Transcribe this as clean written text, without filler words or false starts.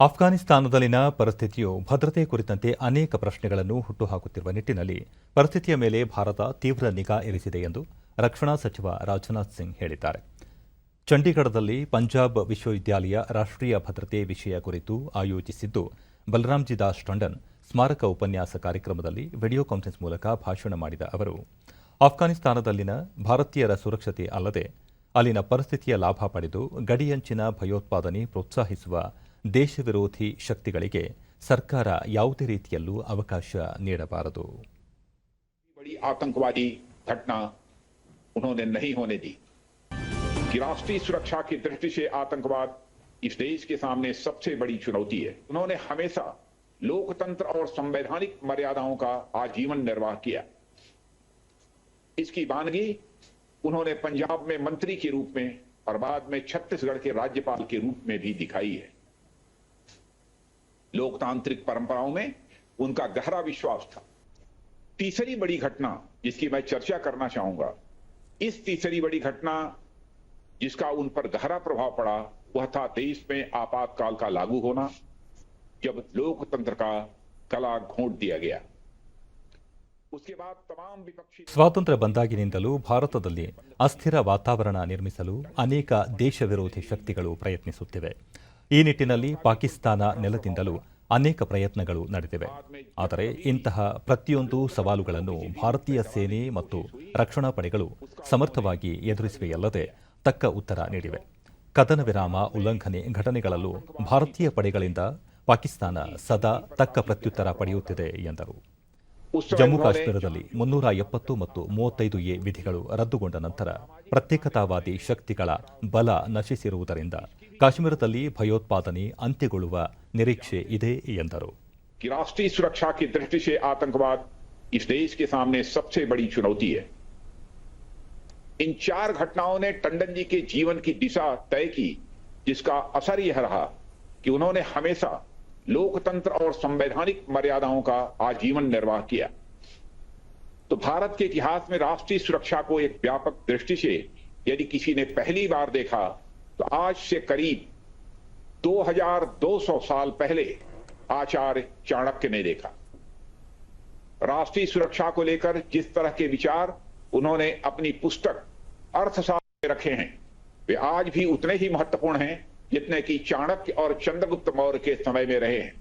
ಅಫ್ಘಾನಿಸ್ತಾನದಲ್ಲಿನ ಪರಿಸ್ಥಿತಿಯು ಭದ್ರತೆ ಕುರಿತಂತೆ ಅನೇಕ ಪ್ರಶ್ನೆಗಳನ್ನು ಹುಟ್ಟುಹಾಕುತ್ತಿರುವ ನಿಟ್ಟಿನಲ್ಲಿ ಪರಿಸ್ಥಿತಿಯ ಮೇಲೆ ಭಾರತ ತೀವ್ರ ನಿಗಾ ಇರಿಸಿದೆ ಎಂದು ರಕ್ಷಣಾ ಸಚಿವ ರಾಜನಾಥ್ ಸಿಂಗ್ ಹೇಳಿದ್ದಾರೆ. ಚಂಡೀಗಢದಲ್ಲಿ ಪಂಜಾಬ್ ವಿಶ್ವವಿದ್ಯಾಲಯ ರಾಷ್ಟ್ರೀಯ ಭದ್ರತೆ ವಿಷಯ ಕುರಿತು ಆಯೋಜಿಸಿದ್ದು ಬಲರಾಮ್ಜಿ ದಾಸ್ ಟಂಡನ್ ಸ್ಮಾರಕ ಉಪನ್ಯಾಸ ಕಾರ್ಯಕ್ರಮದಲ್ಲಿ ವಿಡಿಯೋ ಕಾನ್ಫರೆನ್ಸ್ ಮೂಲಕ ಭಾಷಣ ಮಾಡಿದ ಅವರು, ಅಫ್ಘಾನಿಸ್ತಾನದಲ್ಲಿನ ಭಾರತೀಯರ ಸುರಕ್ಷತೆ ಅಲ್ಲದೆ ಅಲ್ಲಿನ ಪರಿಸ್ಥಿತಿಯ ಲಾಭ ಪಡೆದು ಗಡಿಯಂಚಿನ ಭಯೋತ್ಪಾದನೆ ಪ್ರೋತ್ಸಾಹಿಸುವ ದೇಶ ವಿರೋಧಿ ಶಕ್ತಿಗಳಿಗೆ ಸರ್ಕಾರ ಯಾವುದೇ ರೀತಿಯಲ್ಲೂ ಅವಕಾಶ ನೀಡಬಾರದು. बड़ी आतंकवादी घटना उन्होंने नहीं होने दी कि राष्ट्रीय सुरक्षा की दृष्टि से आतंकवाद इस देश के सामने सबसे बड़ी चुनौती है. उन्होंने हमेशा लोकतंत्र और संवैधानिक मर्यादाओं का आजीवन निर्वाह किया. इसकी वानगी उन्होंने पंजाब में मंत्री के रूप में और बाद में छत्तीसगढ़ के राज्यपाल के रूप में भी दिखाई है. लोकतांत्रिक परंपराओं में उनका गहरा विश्वास था. तीसरी बड़ी घटना जिसकी मैं चर्चा करना चाहूंगा, इस तीसरी बड़ी घटना जिसका उन पर गहरा प्रभाव पड़ा वह था देश में आपातकाल का लागू होना, जब लोकतंत्र का गला घोंट दिया गया. उसके बाद तमाम विपक्षी ಸ್ವಾತಂತ್ರ್ಯ ಬಂದಾಗಿನಿಂದಲೂ ಭಾರತದಲ್ಲಿ ಅಸ್ಥಿರ ವಾತಾವರಣ ನಿರ್ಮಿಸಲು ಅನೇಕ ದೇಶ ವಿರೋಧಿ ಶಕ್ತಿಗಳು ಪ್ರಯತ್ನಿಸುತ್ತಿವೆ. ಈ ನಿಟ್ಟಿನಲ್ಲಿ ಪಾಕಿಸ್ತಾನ ನೆಲದಿಂದಲೂ ಅನೇಕ ಪ್ರಯತ್ನಗಳು ನಡೆದಿವೆ. ಆದರೆ ಇಂತಹ ಪ್ರತಿಯೊಂದು ಸವಾಲುಗಳನ್ನು ಭಾರತೀಯ ಸೇನೆ ಮತ್ತು ರಕ್ಷಣಾ ಪಡೆಗಳು ಸಮರ್ಥವಾಗಿ ಎದುರಿಸಿವೆಯಲ್ಲದೆ ತಕ್ಕ ಉತ್ತರ ನೀಡಿವೆ. ಕದನ ವಿರಾಮ ಉಲ್ಲಂಘನೆ ಘಟನೆಗಳಲ್ಲೂ ಭಾರತೀಯ ಪಡೆಗಳಿಂದ ಪಾಕಿಸ್ತಾನ ಸದಾ ತಕ್ಕ ಪ್ರತ್ಯುತ್ತರ ಪಡೆಯುತ್ತಿದೆ ಎಂದರು. ಜಮ್ಮು ಕಾಶ್ಮೀರದಲ್ಲಿ 370 ಮತ್ತು 35A ವಿಧಿಗಳು ರದ್ದುಗೊಂಡ ನಂತರ ಪ್ರತ್ಯೇಕತಾವಾದಿ ಶಕ್ತಿಗಳ ಬಲ ನಶಿಸಿರುವುದರಿಂದ ಕಾಶ್ಮೀರದಲ್ಲಿ ಭಯೋತ್ಪಾದನೆ ಅಂತ್ಯಗೊಳ್ಳುವ ನಿರೀಕ್ಷೆ ಇದೆ ಎಂದರು. राष्ट्रीय सुरक्षा की दृष्टि से आतंकवाद इस देश के सामने सबसे बड़ी चुनौती है. इन चार घटनाओं ने टंडन जी के जीवन की दिशा तय की, जिसका असर यह रहा कि उन्होंने हमेशा लोकतंत्र और संवैधानिक मर्यादाओं का आजीवन निर्वाह किया. तो भारत के इतिहास में राष्ट्रीय सुरक्षा को एक व्यापक दृष्टि से यदि किसी ने पहली बार देखा तो आज से करीब 2200 साल पहले आचार्य चाणक्य ने देखा. राष्ट्रीय सुरक्षा को लेकर जिस तरह के विचार उन्होंने अपनी पुस्तक अर्थशास्त्र में रखे हैं वे आज भी उतने ही महत्वपूर्ण हैं जितने कि चाणक्य और चंद्रगुप्त मौर्य के समय में रहे हैं.